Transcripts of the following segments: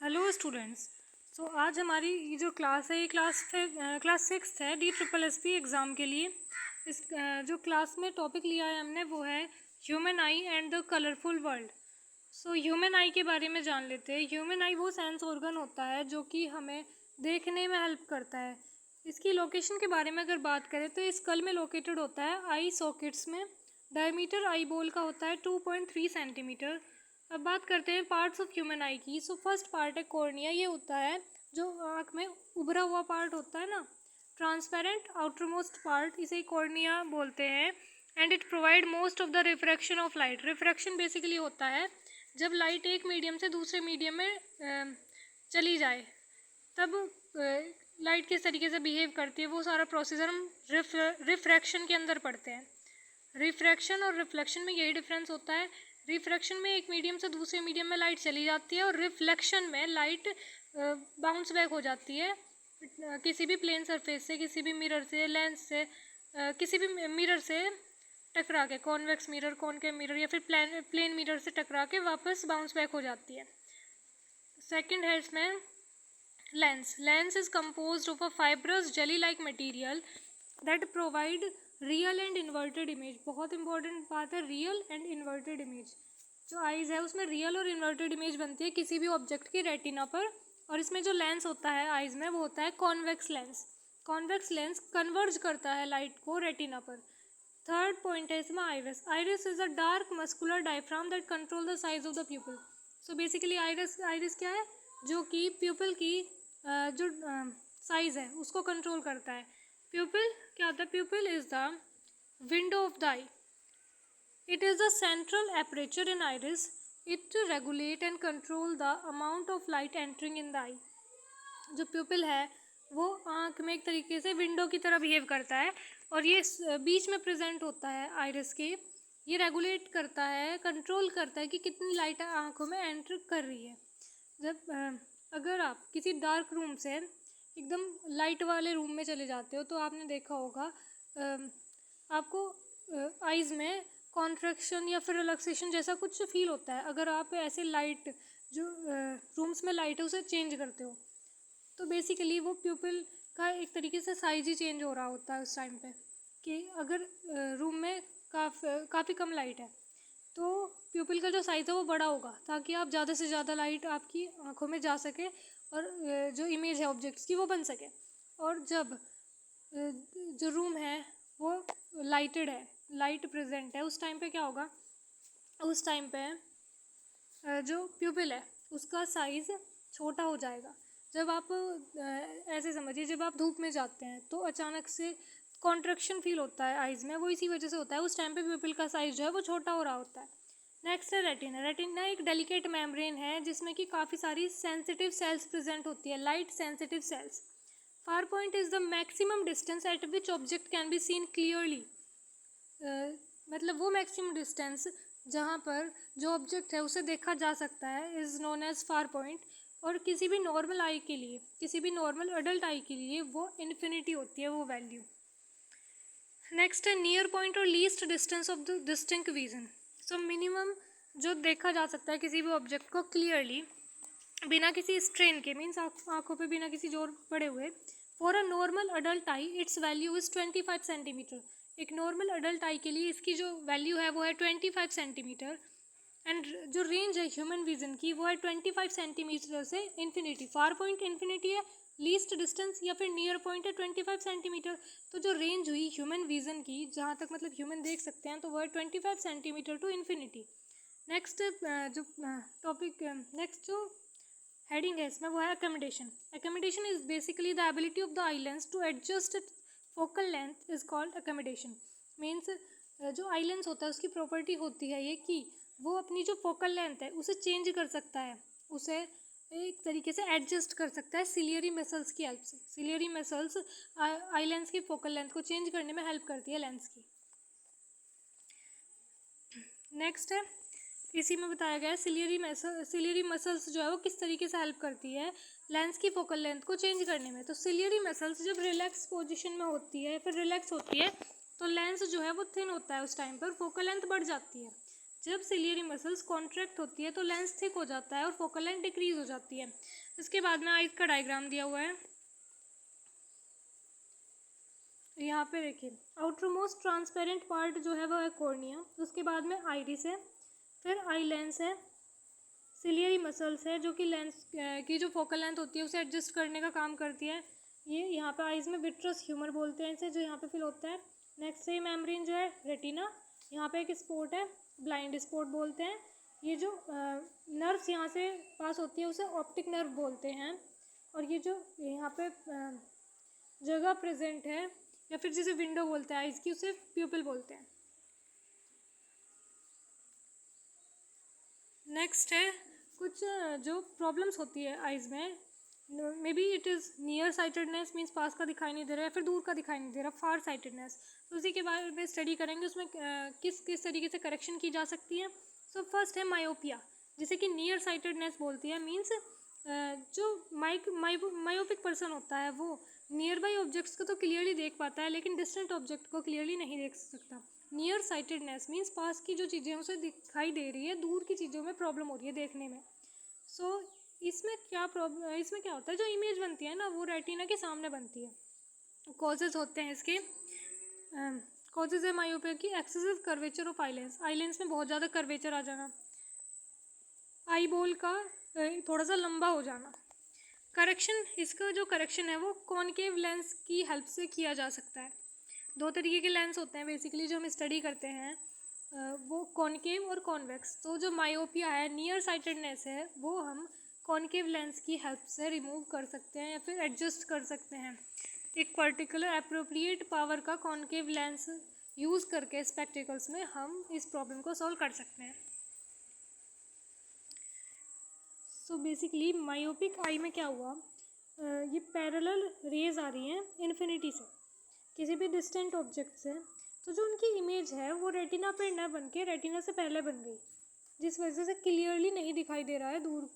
Hello students. आज हमारी ये जो क्लास है ये क्लास 6 है DSSP एग्ज़ाम के लिए। इस जो क्लास में टॉपिक लिया है हमने वो है human I and the colourful world. Human आई के बारे में जान लेते हैं। ह्यूमन आई वो सेंस ऑर्गन होता है जो कि हमें देखने में हेल्प करता है। इसकी लोकेशन के बारे में अगर बात करें तो इस स्कल में लोकेटेड होता है आई सॉकेट्स में। डायमीटर आई बॉल का होता है 2.3 सेंटीमीटर। अब बात करते हैं पार्ट्स ऑफ ह्यूमन आई की। फर्स्ट पार्ट है कॉर्निया। ये होता है जो आँख में उभरा हुआ पार्ट होता है ना, ट्रांसपेरेंट आउटर मोस्ट पार्ट, इसे कॉर्निया बोलते हैं। And it provide most of the refraction of light. Refraction basically होता है जब लाइट एक मीडियम से दूसरे मीडियम में चली जाए तब लाइट किस तरीके से बिहेव करती है, वो सारा प्रोसीजर हम रिफ्रैक्शन के अंदर पढ़ते हैं। रिफ्रैक्शन और रिफ्लेक्शन में यही डिफरेंस होता है। रिफ्रैक्शन में एक मीडियम से दूसरे मीडियम में लाइट चली जाती है और रिफ्लेक्शन में लाइट बाउंस बैक हो जाती है किसी भी प्लेन सरफेस से, किसी भी मिरर से, लेंस से, किसी भी मिरर से टकरा के, कॉन्वेक्स मिरर, कॉनकेव मिरर या फिर प्लेन मिरर से टकरा के वापस बाउंस बैक हो जाती है। सेकेंड है इसमें lens. Lens is composed of a fibrous jelly like material that provide real and inverted image. बहुत इंपॉर्टेंट बात है, रियल एंड इन्वर्टेड इमेज। जो आइज़ है उसमें रियल और इन्वर्टेड इमेज बनती है किसी भी ऑब्जेक्ट की रेटिना पर। और इसमें जो लेंस होता है आइज़ में वो होता है convex lens. Convex lens converge करता है लाइट को रेटिना पर। थर्ड पॉइंट है इसमें iris. Iris is a dark muscular diaphragm that control the size of the प्यूपिल। Basically iris क्या है, जो कि प्यूपिल की जो साइज़ है उसको कंट्रोल करता है। प्यूपिल क्या होता है? Pupil is the window of the eye. It is the central aperture in iris. It regulate and control the amount of light entering in the eye. जो प्यूपिल है वो आँख में एक तरीके से विंडो की तरह बिहेव करता है और ये बीच में प्रेजेंट होता है आइरिस के। ये रेगुलेट करता है, कंट्रोल करता है कि कितनी लाइट आँखों में एंटर कर रही है। जब अगर आप किसी डार्क रूम से एकदम लाइट वाले रूम में चले जाते हो तो आपने देखा होगा आपको आइज़ में कॉन्ट्रैक्शन या फिर रिलैक्सेशन जैसा कुछ फील होता है। अगर आप ऐसे लाइट जो रूम्स में लाइट है उसे चेंज करते हो तो बेसिकली वो प्यूपिल का एक तरीके से साइज ही चेंज हो रहा होता है उस टाइम पे। कि अगर रूम में काफ़ी कम लाइट है तो प्यूपिल का जो साइज़ है वो बड़ा होगा ताकि आप ज़्यादा से ज़्यादा लाइट आपकी आँखों में जा सके और जो इमेज है ऑब्जेक्ट्स की वो बन सके। और जब जो रूम है वो लाइटेड है, लाइट प्रेजेंट है, उस टाइम पे क्या होगा? उस टाइम पे जो प्यूपिल है उसका साइज़ छोटा हो जाएगा। जब आप ऐसे समझिए, जब आप धूप में जाते हैं तो अचानक से कॉन्ट्रैक्शन फील होता है आइज़ में, वो इसी वजह से होता है। उस टाइम पे प्यूपिल का साइज़ जो है वो छोटा हो रहा होता है। नेक्स्ट है रेटिना। रेटिना एक डेलिकेट मेम्ब्रेन है जिसमें कि काफ़ी सारी सेंसिटिव सेल्स प्रेजेंट होती है, light sensitive sales. Far point is the maximum distance eight which object can be seen clearly. मतलब वो मैक्सिमम डिस्टेंस जहाँ पर जो ऑब्जेक्ट है उसे देखा जा सकता है is known as far point. और किसी भी नॉर्मल आई के लिए, किसी भी नॉर्मल अडल्ट आई के लिए वो इन्फिनिटी होती है वो वैल्यू। नेक्स्ट है नियर पॉइंट और least distance of the distinct vision. Minimum जो देखा जा सकता है किसी भी ऑब्जेक्ट को क्लियरली बिना किसी स्ट्रेन के, मीन्स आँखों पे बिना किसी जोर पड़े हुए। For a normal adult I it's value is 25 centimetre. एक नॉर्मल अडल्ट आई के लिए इसकी जो वैल्यू है वो है 25 सेंटीमीटर। एंड जो रेंज है ह्यूमन विजन की वो है 25 सेंटीमीटर से इन्फिनिटी। फार पॉइंट इन्फिनिटी है, लीस्ट डिस्टेंस या फिर नियर पॉइंट है 25 सेंटीमीटर। तो जो रेंज हुई ह्यूमन विजन की, जहाँ तक मतलब ह्यूमन देख सकते हैं, तो वो है 25 सेंटीमीटर टू इन्फिनिटी। नेक्स्ट जो टॉपिक, नेक्स्ट जो हेडिंग है इसमें वो है accommodation. Accommodation is basically the ability of the eye lens to adjust focal length is called accommodation. Means जो आई लेंस होता है उसकी प्रॉपर्टी होती है ये कि वो अपनी जो फोकल लेंथ है उसे चेंज कर सकता है, उसे एक तरीके से एडजस्ट कर सकता है सिलियरी मसल्स की हेल्प से। सिलियरी मसल्स आई लेंस की फोकल लेंथ को चेंज करने में हेल्प करती है लेंस की। नेक्स्ट है, इसी में बताया गया है सिलियरी मसल्स जो है वो किस तरीके से हेल्प करती है लेंस की फोकल लेंथ को चेंज करने में। तो सिलियरी मसल्स जब रिलैक्स पोजीशन में होती है, फिर रिलैक्स होती है, तो लेंस जो है वो थिन होता है, उस टाइम पर फोकल लेंथ बढ़ जाती है। जब सिलियरी मसल्स कॉन्ट्रैक्ट होती है तो लेंस थिक हो जाता है और फोकल लेंथ डिक्रीज हो जाती है। इसके बाद में आइज का डायग्राम दिया हुआ है, यहाँ पे देखिए आउटर मोस्ट ट्रांसपेरेंट पार्ट जो है वो है कॉर्निया, उसके बाद में आइरिस है, फिर आई लेंस है, सिलियरी मसल्स है जो कि लेंस की जो फोकल लेंथ होती है उसे एडजस्ट करने का काम करती है। ये यहाँ पे आइज में विट्रस ह्यूमर बोलते हैं इसे, जो यहाँ पे फिल होता है। नेक्स्ट से मेम्ब्रेन जो है रेटिना, यहाँ पे एक स्पॉट है ब्लाइंड स्पॉट बोलते हैं। ये जो नर्व्स यहाँ से पास होती है उसे ऑप्टिक नर्व बोलते हैं। और ये जो यहाँ पे जगह प्रेजेंट है या फिर जिसे विंडो बोलते हैं आइज की, उसे प्यूपिल बोलते हैं। नेक्स्ट है कुछ जो प्रॉब्लम्स होती है आइज में, maybe it is near sightedness means पास का दिखाई नहीं दे रहा है, फिर दूर का दिखाई नहीं दे रहा, फार साइटेडनेस। तो उसी के बारे में स्टडी करेंगे, उसमें किस किस तरीके से करेक्शन की जा सकती है। सो फर्स्ट है मायोपिया, जिसे कि नियर साइटेडनेस बोलती है। मीन्स जो मायोपिक पर्सन होता है वो नियर बाई ऑब्जेक्ट्स को तो क्लियरली देख पाता है लेकिन डिस्टेंट ऑब्जेक्ट को क्लियरली नहीं देख सकता। नियर साइटेडनेस मीन्स पास की जो चीज़ें उसे दिखाई दे रही है, दूर की चीज़ों में प्रॉब्लम हो रही है देखने में। सो इसमें क्या होता है, जो इमेज बनती है ना वो रेटिना के सामने बनती है। कॉजेज होते हैं इसके, कॉजेज है मायोपिया की excessive curvature of eye lens में बहुत ज़्यादा कर्वेचर आ जाना, आई बॉल का थोड़ा सा लंबा हो जाना। करेक्शन, इसका जो करेक्शन है वो कॉनकेव लेंस की हेल्प से किया जा सकता है। दो तरीके के लेंस होते हैं बेसिकली जो हम स्टडी करते हैं, वो कॉनकेव और कॉन्वेक्स। तो जो मायोपिया है, नियर साइटेडनेस है, वो हम कॉनकेव लेंस की हेल्प से रिमूव कर सकते हैं या फिर एडजस्ट कर सकते हैं। एक पर्टिकुलर अप्रोप्रिएट पावर का कॉनकेव लेंस यूज़ करके स्पेक्टिकल्स में हम इस प्रॉब्लम को सॉल्व कर सकते हैं। सो बेसिकली मायोपिक आई में क्या हुआ, ये पैरेलल रेज आ रही हैं इन्फिनिटी से किसी भी डिस्टेंट ऑब्जेक्ट से, तो जो उनकी इमेज है वो रेटिना पे न बन के रेटिना से पहले बन गई, जिस वजह से क्लियरली नहीं दिखाई दे रहा है दूर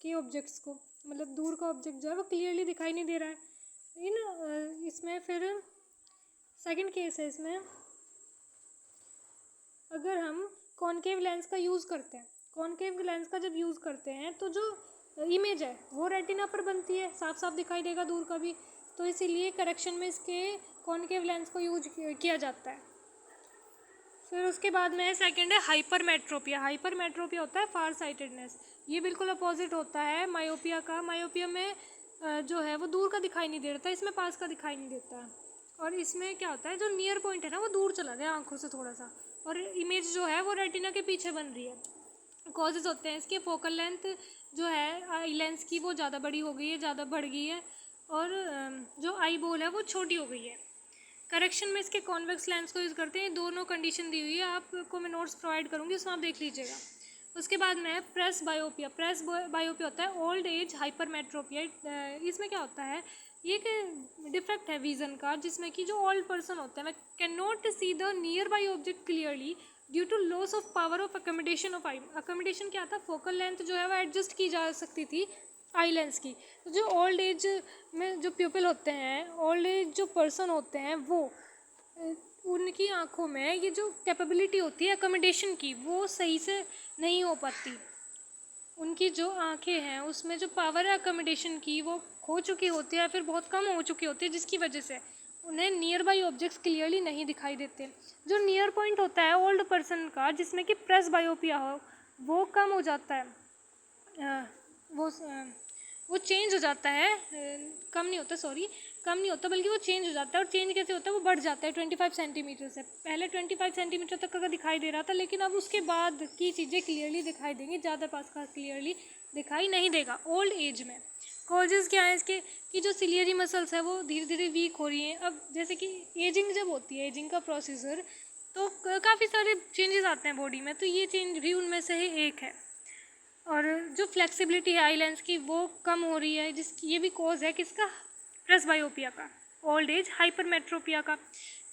के ऑब्जेक्ट्स को, मतलब दूर का ऑब्जेक्ट जो है वो क्लियरली दिखाई नहीं दे रहा है। इसमें फिर सेकंड केस है, इसमें अगर हम कॉनकेव लेंस का यूज़ करते हैं, कॉनकेव लेंस का जब यूज़ करते हैं तो जो इमेज है वो रेटिना पर बनती है, साफ साफ दिखाई देगा दूर का भी, तो इसीलिए करेक्शन में इसके कॉनकेव लेंस को यूज किया जाता है। फिर उसके बाद में सेकंड है हाइपरमेट्रोपिया। हाइपरमेट्रोपिया होता है फार साइटेडनेस, ये बिल्कुल अपोजिट होता है मायोपिया का। मायोपिया में जो है वो दूर का दिखाई नहीं दे रहा, इसमें पास का दिखाई नहीं देता है। और इसमें क्या होता है, जो नियर पॉइंट है ना वो दूर चला गया आंखों से थोड़ा सा, और इमेज जो है वो रेटिना के पीछे बन रही है। कॉजेज होते हैं इसके, फोकल लेंथ जो है आई लेंस की वो ज़्यादा बड़ी हो गई है, ज़्यादा बढ़ गई है, और जो आई बॉल है वो छोटी हो गई है। करेक्शन में इसके कॉन्वेक्स लेंस को यूज़ करते हैं। दोनों कंडीशन दी हुई है, आपको मैं नोट्स प्रोवाइड करूँगी, उसमें आप देख लीजिएगा। उसके बाद में प्रेस बायोपिया। प्रेस बायोपिया होता है ओल्ड एज हाइपरमेट्रोपिया। इसमें क्या होता है, ये एक डिफेक्ट है विज़न का, जिसमें कि जो ओल्ड पर्सन होता है वह can not see the nearby object clearly due to loss of power of accommodation of eye. Accommodation क्या था, फोकल लेंथ जो है वो एडजस्ट की जा सकती थी आई लेंस की। तो जो ओल्ड एज में जो पीपल होते हैं, ओल्ड एज जो पर्सन होते हैं, वो उनकी आँखों में ये जो कैपेबिलिटी होती है अकोमोडेशन की वो सही से नहीं हो पाती। उनकी जो आँखें हैं उसमें जो पावर है अकोमोडेशन की वो खो चुकी होती है, फिर बहुत कम हो चुकी होती है, जिसकी वजह से उन्हें नियर बाई ऑब्जेक्ट्स क्लियरली नहीं दिखाई देते। जो नियर पॉइंट होता है ओल्ड पर्सन का, जिसमें कि प्रेस बायोपिया हो, वो कम हो जाता है, वो चेंज हो जाता है, कम नहीं होता बल्कि वो चेंज हो जाता है। और चेंज कैसे होता है, वो बढ़ जाता है 25 सेंटीमीटर से। पहले 25 सेंटीमीटर तक का दिखाई दे रहा था, लेकिन अब उसके बाद की चीज़ें क्लियरली दिखाई देंगी, ज़्यादा पास का क्लियरली दिखाई नहीं देगा ओल्ड एज में। कॉजेज़ क्या है इसके, कि जो सिलियरी मसल्स है वो धीरे धीरे वीक हो रही हैं। अब जैसे कि एजिंग जब होती है, एजिंग का प्रोसीजर, तो काफ़ी सारे चेंजेस आते हैं बॉडी में, तो ये चेंज भी उनमें से ही एक है। और जो फ्लेक्सिबिलिटी है आई लेंस की वो कम हो रही है, जिसकी ये भी कॉज है किसका, प्रेस बायोपिया का, ओल्ड एज हाइपरमेट्रोपिया का।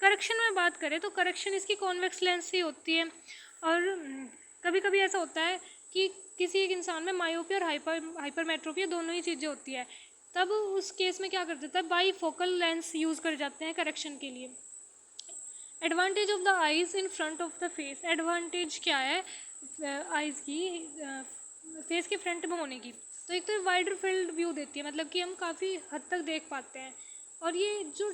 करेक्शन में बात करें तो करेक्शन इसकी कॉन्वेक्स लेंस से होती है। और कभी कभी ऐसा होता है कि किसी एक इंसान में मायोपिया और हाइपरमेट्रोपिया दोनों ही चीज़ें होती है, तब उस केस में क्या कर देता है, बाई फोकल लेंस यूज़ कर जाते हैं करेक्शन के लिए। Advantage of the eyes in front of the face, advantage क्या है आइज़ की फेस के फ्रंट में होने की? तो एक तो वाइडर फील्ड व्यू देती है, मतलब कि हम काफ़ी हद तक देख पाते हैं। और ये जो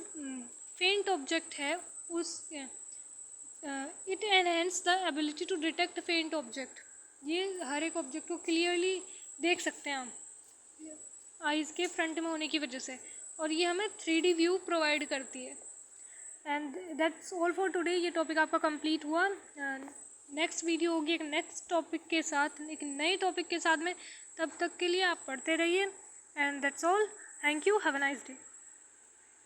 फेंट ऑब्जेक्ट है उस it enhance the ability to detect faint object, ये हर एक ऑब्जेक्ट को क्लियरली देख सकते हैं हम आइज़ के फ्रंट में होने की वजह से, और ये हमें 3D व्यू प्रोवाइड करती है। And that's all for today, ये टॉपिक आपका कंप्लीट हुआ। नेक्स्ट वीडियो होगी एक नेक्स्ट टॉपिक के साथ, एक नए टॉपिक के साथ में। तब तक के लिए आप पढ़ते रहिए। And that's all, thank you, have a nice day.